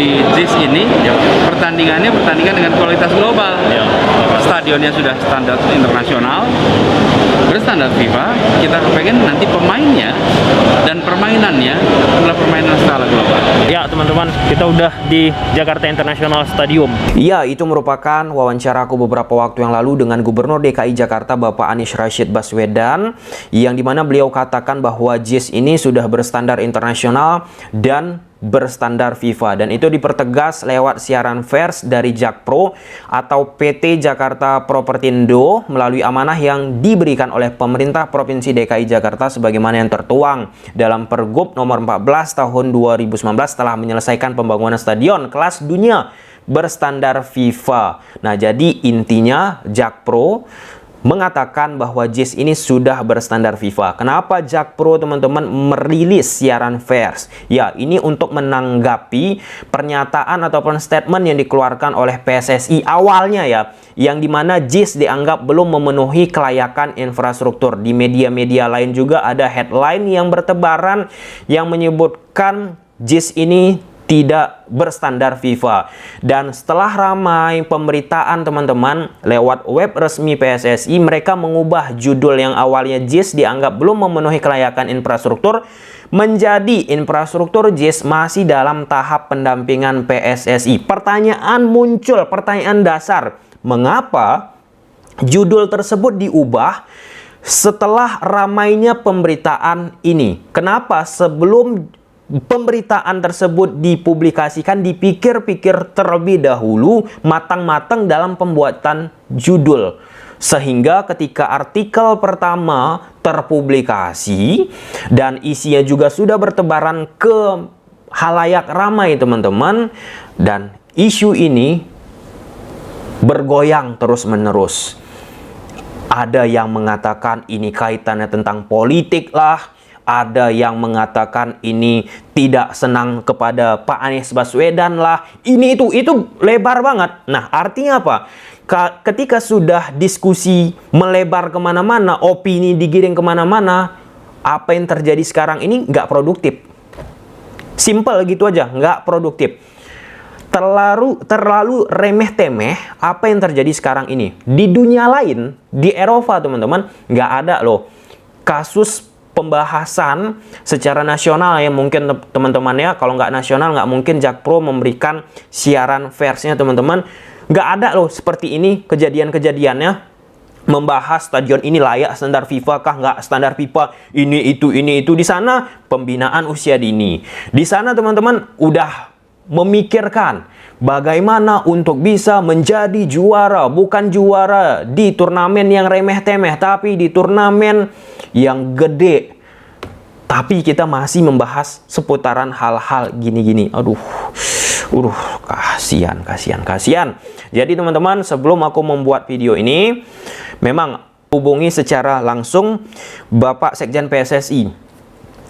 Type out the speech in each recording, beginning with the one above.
si JIS ini pertandingan dengan kualitas global. Stadionnya sudah standar internasional, berstandar FIFA. Kita pengen nanti pemainnya dan permainannya adalah permainan skala global. Ya teman-teman, kita udah di Jakarta International Stadium. Iya, itu merupakan wawancara aku beberapa waktu yang lalu dengan Gubernur DKI Jakarta Bapak Anies Rashid Baswedan, yang dimana beliau katakan bahwa JIS ini sudah berstandar internasional dan berstandar FIFA, dan itu dipertegas lewat siaran pers dari Jakpro atau PT Jakarta Propertindo melalui amanah yang diberikan oleh pemerintah Provinsi DKI Jakarta sebagaimana yang tertuang dalam Pergub nomor 14 tahun 2019 telah menyelesaikan pembangunan stadion kelas dunia berstandar FIFA. Nah, jadi intinya Jakpro mengatakan bahwa JIS ini sudah berstandar FIFA. Kenapa Jakpro teman-teman merilis siaran pers? Ya, ini untuk menanggapi pernyataan ataupun statement yang dikeluarkan oleh PSSI awalnya ya, yang dimana JIS dianggap belum memenuhi kelayakan infrastruktur. Di media-media lain juga ada headline yang bertebaran yang menyebutkan JIS ini tidak berstandar FIFA. Dan setelah ramai pemberitaan teman-teman lewat web resmi PSSI, mereka mengubah judul yang awalnya JIS dianggap belum memenuhi kelayakan infrastruktur menjadi infrastruktur JIS masih dalam tahap pendampingan PSSI. Pertanyaan muncul, pertanyaan dasar, mengapa judul tersebut diubah setelah ramainya pemberitaan ini? Kenapa sebelum pemberitaan tersebut dipublikasikan dipikir-pikir terlebih dahulu matang-matang dalam pembuatan judul, sehingga ketika artikel pertama terpublikasi dan isinya juga sudah bertebaran ke halayak ramai teman-teman, dan isu ini bergoyang terus-menerus. Ada yang mengatakan ini kaitannya tentang politik lah, ada yang mengatakan ini tidak senang kepada Pak Anies Baswedan lah, ini itu lebar banget. Nah, artinya apa? Ketika sudah diskusi melebar kemana-mana, opini digiring kemana-mana, apa yang terjadi sekarang ini nggak produktif. Simple gitu aja, nggak produktif. Terlalu remeh-temeh apa yang terjadi sekarang ini. Di dunia lain, di Eropa teman-teman, nggak ada loh kasus pembahasan secara nasional ya. Mungkin teman-temannya kalau nggak nasional nggak mungkin Jakpro memberikan siaran persnya teman-teman. Nggak ada loh seperti ini kejadian-kejadiannya, membahas stadion ini layak standar FIFA kah, nggak standar FIFA, ini itu. Di sana pembinaan usia dini, di sana teman-teman udah memikirkan bagaimana untuk bisa menjadi juara, bukan juara di turnamen yang remeh-temeh, tapi di turnamen yang gede. Tapi kita masih membahas seputaran hal-hal gini-gini. Aduh, kasihan. Jadi teman-teman, sebelum aku membuat video ini, memang hubungi secara langsung Bapak Sekjen PSSI,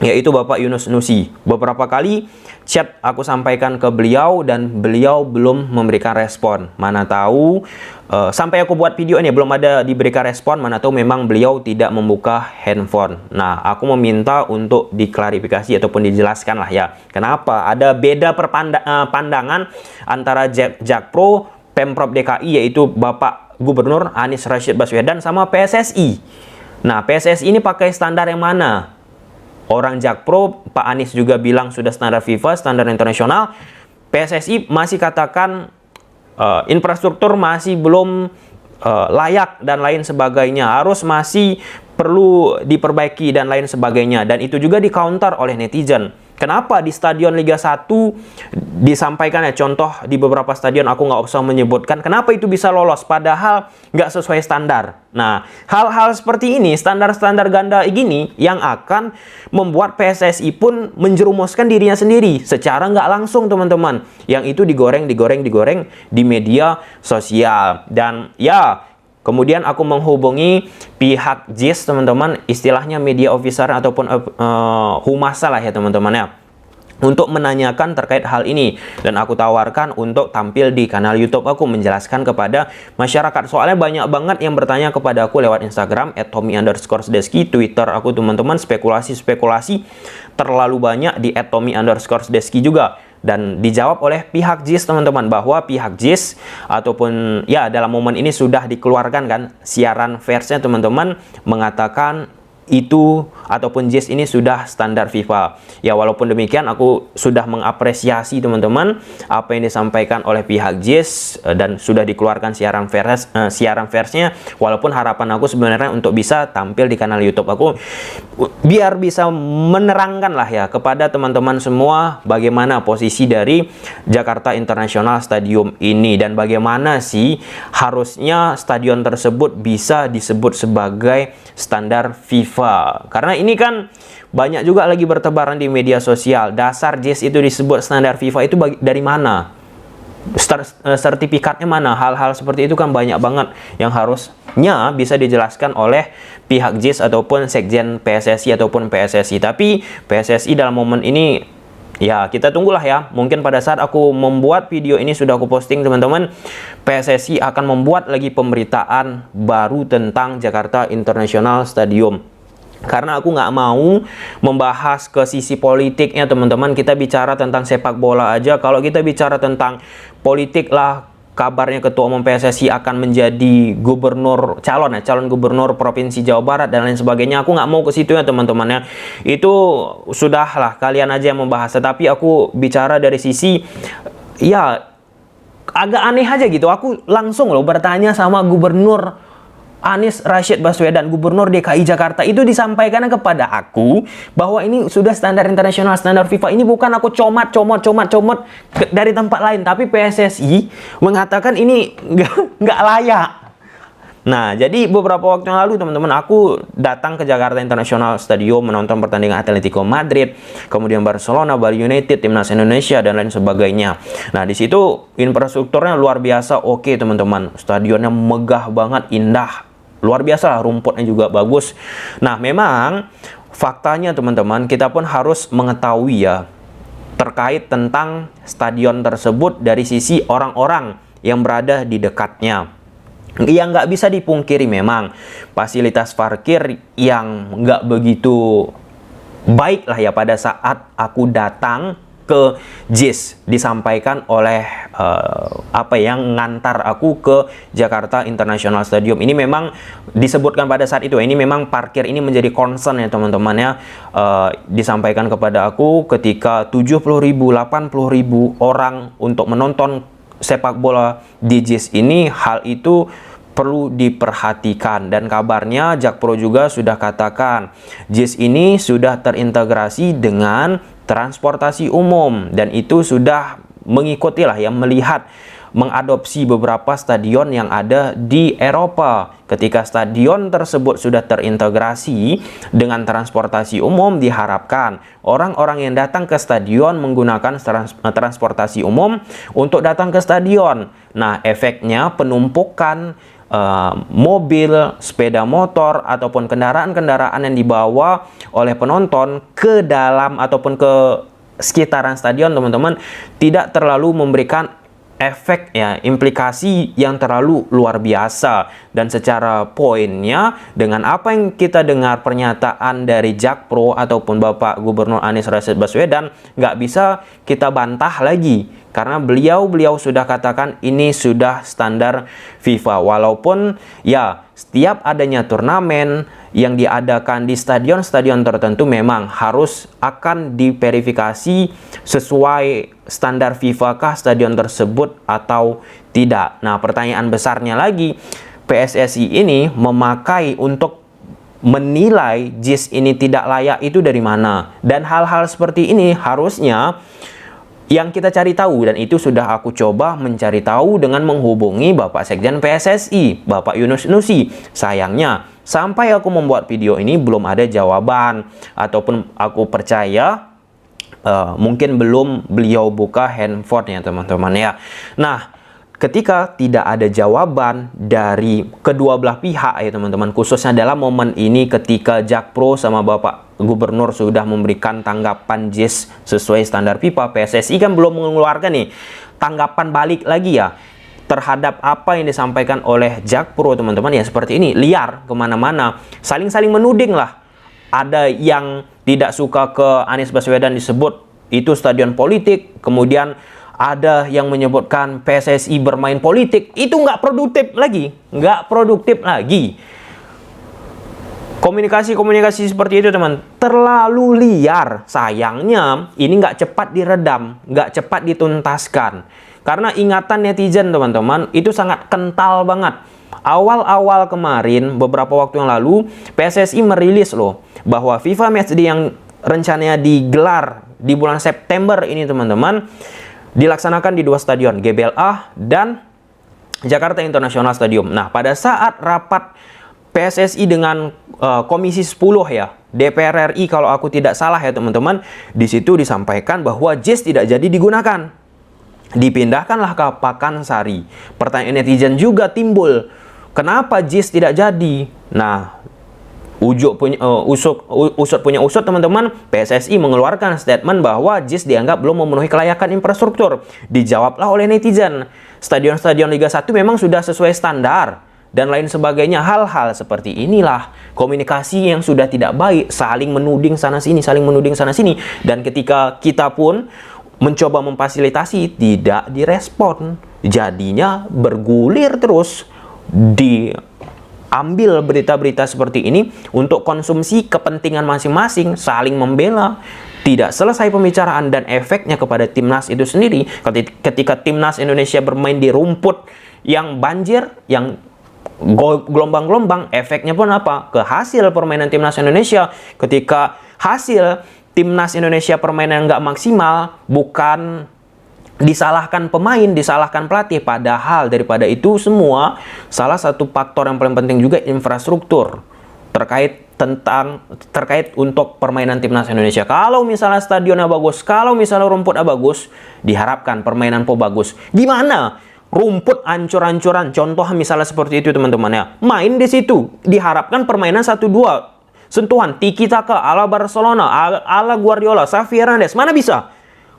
yaitu Bapak Yunus Nusi. Beberapa kali chat aku sampaikan ke beliau dan beliau belum memberikan respon. Mana tahu sampai aku buat video ini belum ada diberikan respon, mana tahu memang beliau tidak membuka handphone. Nah, aku meminta untuk diklarifikasi ataupun dijelaskan lah ya, kenapa ada beda pandangan antara Jakpro, Pemprov DKI yaitu Bapak Gubernur Anies Rashid Baswedan sama PSSI. Nah, PSSI ini pakai standar yang mana? Orang Jakpro, Pak Anies juga bilang sudah standar FIFA, standar internasional. PSSI masih katakan infrastruktur masih belum layak dan lain sebagainya, harus masih perlu diperbaiki dan lain sebagainya. Dan itu juga di-counter oleh netizen. Kenapa di stadion Liga 1 disampaikan ya, contoh di beberapa stadion aku nggak usah menyebutkan, kenapa itu bisa lolos padahal nggak sesuai standar. Nah, hal-hal seperti ini, standar-standar ganda gini yang akan membuat PSSI pun menjerumuskan dirinya sendiri secara nggak langsung teman-teman. Yang itu digoreng di media sosial. Dan ya, kemudian aku menghubungi pihak JIS teman-teman, istilahnya media officer ataupun humas lah ya teman-teman ya, untuk menanyakan terkait hal ini. Dan aku tawarkan untuk tampil di kanal YouTube aku menjelaskan kepada masyarakat. Soalnya banyak banget yang bertanya kepada aku lewat Instagram @tommy_deski, Twitter aku teman-teman, spekulasi terlalu banyak di @tommy_deski juga. Dan dijawab oleh pihak JIS teman-teman, bahwa pihak JIS ataupun ya dalam momen ini sudah dikeluarkan kan siaran persnya teman-teman, mengatakan itu ataupun JIS ini sudah standar FIFA. Ya walaupun demikian aku sudah mengapresiasi teman-teman apa yang disampaikan oleh pihak JIS dan sudah dikeluarkan siaran persnya, walaupun harapan aku sebenarnya untuk bisa tampil di kanal YouTube aku biar bisa menerangkan lah ya kepada teman-teman semua bagaimana posisi dari Jakarta International Stadium ini dan bagaimana sih harusnya stadion tersebut bisa disebut sebagai standar FIFA. Karena ini kan banyak juga lagi bertebaran di media sosial, dasar JIS itu disebut standar FIFA itu dari mana? Sertifikatnya mana? Hal-hal seperti itu kan banyak banget yang harusnya bisa dijelaskan oleh pihak JIS ataupun Sekjen PSSI ataupun PSSI. Tapi PSSI dalam momen ini ya kita tunggulah ya. Mungkin pada saat aku membuat video ini sudah aku posting teman-teman, PSSI akan membuat lagi pemberitaan baru tentang Jakarta International Stadium. Karena aku nggak mau membahas ke sisi politiknya teman-teman. Kita bicara tentang sepak bola aja. Kalau kita bicara tentang politik lah, kabarnya Ketua Umum PSSI akan menjadi calon gubernur Provinsi Jawa Barat dan lain sebagainya. Aku nggak mau ke situ ya teman-teman ya. Itu sudahlah kalian aja yang membahas. Tapi aku bicara dari sisi ya agak aneh aja gitu. Aku langsung loh bertanya sama Gubernur Anies Rashid Baswedan, Gubernur DKI Jakarta, itu disampaikan kepada aku bahwa ini sudah standar internasional, standar FIFA. Ini bukan aku comot dari tempat lain, tapi PSSI mengatakan ini nggak layak. Nah, jadi beberapa waktu yang lalu teman-teman aku datang ke Jakarta International Stadium menonton pertandingan Atletico Madrid, kemudian Barcelona, Bali United, Timnas Indonesia dan lain sebagainya. Nah, di situ infrastrukturnya luar biasa oke teman-teman. Stadionnya megah banget, indah. Luar biasa lah, rumputnya juga bagus. Nah, memang faktanya teman-teman, kita pun harus mengetahui ya terkait tentang stadion tersebut dari sisi orang-orang yang berada di dekatnya. Yang nggak bisa dipungkiri memang fasilitas parkir yang nggak begitu baik lah ya pada saat aku datang ke JIS, disampaikan oleh apa yang ngantar aku ke Jakarta International Stadium. Ini memang disebutkan pada saat itu, ini memang parkir ini menjadi concern ya teman-teman ya. Disampaikan kepada aku ketika 70.000, 80.000 orang untuk menonton sepak bola di JIS ini, hal itu perlu diperhatikan. Dan kabarnya Jakpro juga sudah katakan JIS ini sudah terintegrasi dengan transportasi umum dan itu sudah mengikuti lah yang melihat mengadopsi beberapa stadion yang ada di Eropa. Ketika stadion tersebut sudah terintegrasi dengan transportasi umum, diharapkan orang-orang yang datang ke stadion menggunakan transportasi umum untuk datang ke stadion. Nah, efeknya penumpukan mobil, sepeda motor, ataupun kendaraan-kendaraan yang dibawa oleh penonton ke dalam ataupun ke sekitaran stadion teman-teman tidak terlalu memberikan efek ya, implikasi yang terlalu luar biasa. Dan secara poinnya, dengan apa yang kita dengar pernyataan dari Jakpro ataupun Bapak Gubernur Anies Rashid Baswedan, nggak bisa kita bantah lagi karena beliau sudah katakan ini sudah standar FIFA. Walaupun ya setiap adanya turnamen yang diadakan di stadion-stadion tertentu memang harus akan diverifikasi sesuai standar FIFA kah stadion tersebut atau tidak. Nah, pertanyaan besarnya lagi, PSSI ini memakai untuk menilai JIS ini tidak layak itu dari mana? Dan hal-hal seperti ini harusnya yang kita cari tahu, dan itu sudah aku coba mencari tahu dengan menghubungi Bapak Sekjen PSSI, Bapak Yunus Nusi. Sayangnya, sampai aku membuat video ini belum ada jawaban, ataupun aku percaya mungkin belum beliau buka handphonenya teman-teman ya. Nah, ketika tidak ada jawaban dari kedua belah pihak ya teman-teman, khususnya dalam momen ini ketika Jakpro sama Bapak Gubernur sudah memberikan tanggapan JIS sesuai standar FIFA, PSSI kan belum mengeluarkan nih tanggapan balik lagi ya terhadap apa yang disampaikan oleh Jakpro teman-teman ya. Seperti ini, liar kemana-mana, saling menuding lah. Ada yang tidak suka ke Anies Baswedan disebut itu stadion politik. Kemudian ada yang menyebutkan PSSI bermain politik. Itu nggak produktif lagi. Nggak produktif lagi. Komunikasi-komunikasi seperti itu, teman, terlalu liar. Sayangnya, ini nggak cepat diredam, nggak cepat dituntaskan. Karena ingatan netizen, teman-teman, itu sangat kental banget. Awal-awal kemarin, beberapa waktu yang lalu, PSSI merilis loh, bahwa FIFA Matchday yang rencananya digelar di bulan September ini, teman-teman, dilaksanakan di 2 stadion, GBLA dan Jakarta International Stadium. Nah, pada saat rapat PSSI dengan Komisi 10 ya, DPR RI kalau aku tidak salah ya teman-teman, di situ disampaikan bahwa JIS tidak jadi digunakan. Dipindahkanlah ke Pakansari. Pertanyaan netizen juga timbul, kenapa JIS tidak jadi? Nah, usut punya usut, teman-teman, PSSI mengeluarkan statement bahwa JIS dianggap belum memenuhi kelayakan infrastruktur. Dijawablah oleh netizen, stadion-stadion Liga 1 memang sudah sesuai standar dan lain sebagainya. Hal-hal seperti inilah komunikasi yang sudah tidak baik, saling menuding sana sini, saling menuding sana sini. Dan ketika kita pun mencoba memfasilitasi, tidak direspon. Jadinya bergulir terus. Diambil berita-berita seperti ini untuk konsumsi kepentingan masing-masing, saling membela. Tidak selesai pembicaraan dan efeknya kepada timnas itu sendiri. Ketika timnas Indonesia bermain di rumput yang banjir, yang gelombang-gelombang, efeknya pun apa? Ke hasil permainan timnas Indonesia. Ketika hasil timnas Indonesia permainan nggak maksimal, bukan disalahkan pemain, disalahkan pelatih. Padahal daripada itu semua, salah satu faktor yang paling penting juga infrastruktur terkait untuk permainan timnas Indonesia. Kalau misalnya stadionnya bagus, kalau misalnya rumputnya bagus, diharapkan permainan pun bagus. Gimana? Rumput ancur-ancuran, contoh misalnya seperti itu, teman-teman ya. Main di situ, diharapkan permainan 1-2 sentuhan, tiki-taka ala Barcelona, ala Guardiola, Xavi Hernandez, mana bisa?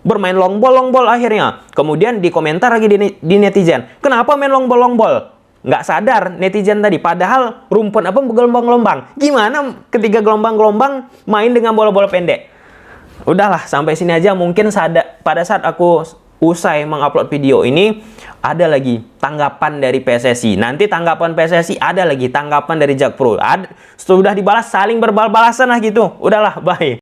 Bermain long ball akhirnya. Kemudian dikomentar lagi di netizen, kenapa main long ball? Nggak sadar netizen tadi, padahal rumput apa gelombang-gelombang. Gimana ketika gelombang-gelombang main dengan bola-bola pendek? Udahlah, sampai sini aja. Mungkin pada saat aku usai mengupload video ini, ada lagi tanggapan dari PSSI. Nanti tanggapan PSSI ada lagi tanggapan dari Jakpro. Sudah dibalas, saling berbal-balasan lah gitu. Udahlah, bye.